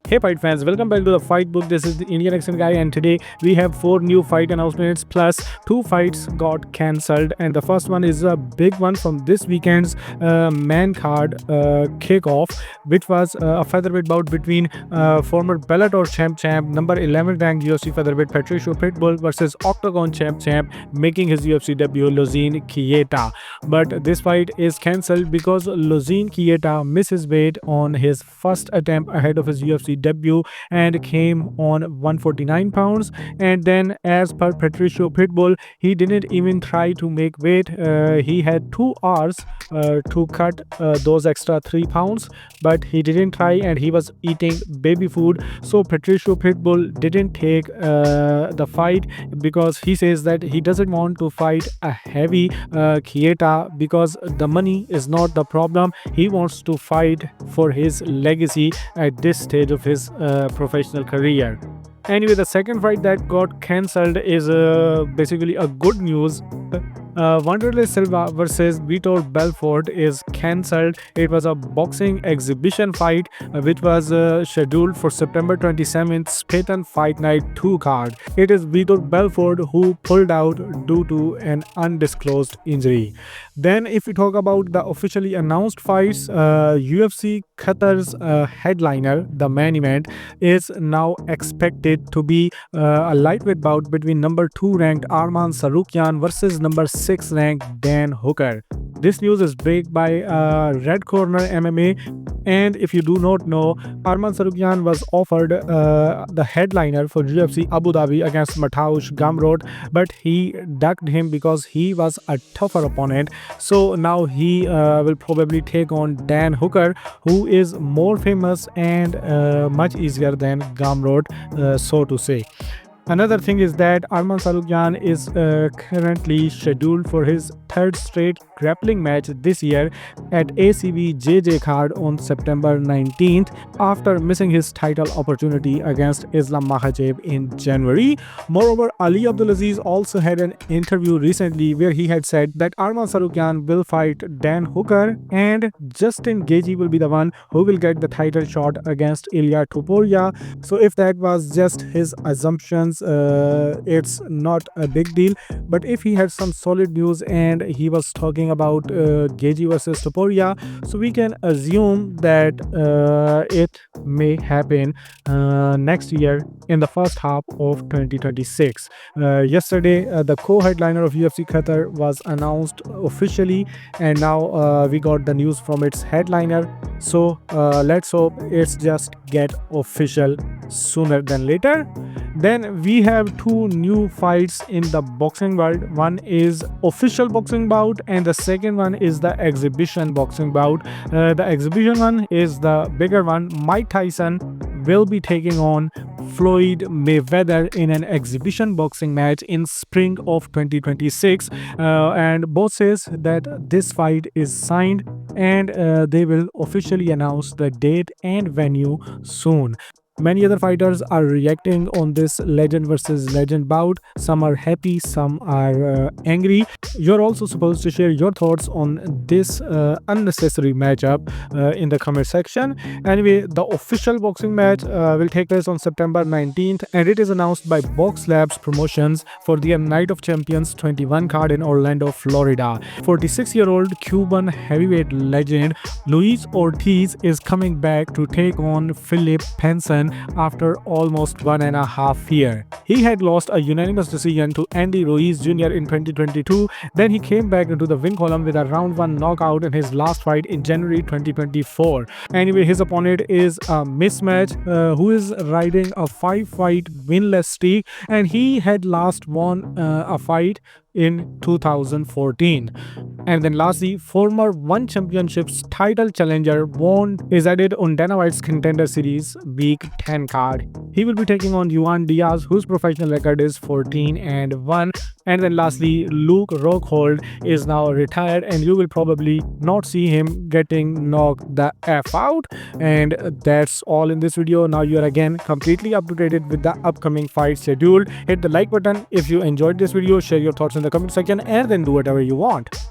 Hey fight fans, welcome back to the Fight Book. This is the Indian accent guy, and today we have 4 new fight announcements plus 2 fights got cancelled. And the first one is a big one from this weekend's man card kickoff, which was a featherweight bout between former Bellator champ number 11 ranked UFC featherweight Patricio Pitbull versus Octagon champ making his UFC debut Lozin Kieta. But this fight is cancelled because Lozin Kieta missed his weight on his first attempt ahead of his UFC debut and came on 149 pounds. And then, as per Patricio Pitbull, he didn't even try to make weight. He had 2 hours to cut those extra 3 pounds, but he didn't try and he was eating baby food. So Patricio Pitbull didn't take the fight because he says that he doesn't want to fight a heavy Kieta because the money is not the problem. He wants to fight for his legacy at this stage of his professional career. Anyway, the second fight that got cancelled is basically a good news. Wanderlei Silva versus Vitor Belfort is cancelled. It was a boxing exhibition fight which was scheduled for September 27th Spayton Fight Night 2 card. It is Vitor Belfort who pulled out due to an undisclosed injury. Then if we talk about the officially announced fights, UFC Qatar's headliner, the main event, is now expected to be a lightweight bout between number 2 ranked Arman Tsarukyan versus number 6 ranked Dan Hooker. This news is break by Red Corner MMA, and if you do not know, Arman Tsarukyan was offered the headliner for UFC Abu Dhabi against Mateusz Gamrot, but he ducked him because he was a tougher opponent. So now he will probably take on Dan Hooker, who is more famous and much easier than Gamrot, so to say. Another thing is that Arman Tsarukyan is currently scheduled for his 3rd straight grappling match this year at ACB JJ card on September 19th after missing his title opportunity against Islam Makhachev in January. Moreover, Ali Abdulaziz also had an interview recently where he had said that Arman Tsarukyan will fight Dan Hooker and Justin Gaethje will be the one who will get the title shot against Ilia Topuria. So if that was just his assumptions, it's not a big deal. But if he had some solid news and he was talking about Gaethje versus Topuria, so we can assume that it may happen next year in the first half of 2026. Yesterday, the co-headliner of UFC Qatar was announced officially, and now we got the news from its headliner. So let's hope it's just get official sooner than later. Then we have 2 new fights in the boxing world. One is official boxing bout and the second one is the exhibition boxing bout. The exhibition one is the bigger one. Mike Tyson will be taking on Floyd Mayweather in an exhibition boxing match in spring of 2026, and both says that this fight is signed and they will officially announce the date and venue soon. Many other fighters are reacting on this legend versus legend bout. Some are happy, some are angry. You're also supposed to share your thoughts on this unnecessary matchup in the comment section. Anyway, the official boxing match will take place on September 19th, and it is announced by Box Labs Promotions for the Night of Champions 21 card in Orlando, Florida. 46-year-old Cuban heavyweight legend Luis Ortiz is coming back to take on Philip Penson after almost 1.5 years. He had lost a unanimous decision to Andy Ruiz Jr. in 2022. Then he came back into the win column with a round 1 knockout in his last fight in January 2024. Anyway, his opponent is a mismatch who is riding a 5-fight winless streak, and he had last won a fight in 2014. And then lastly, former One Championships title challenger Vaughn is added on Dana White's Contender Series Week 10 card. He will be taking on Juan Diaz, whose professional record is 14-1. And then lastly, Luke Rockhold is now retired, and you will probably not see him getting knocked the F out. And that's all in this video. Now you are again completely up to date with the upcoming fight schedule. Hit the like button if you enjoyed this video, share your thoughts in the comment section, and then do whatever you want.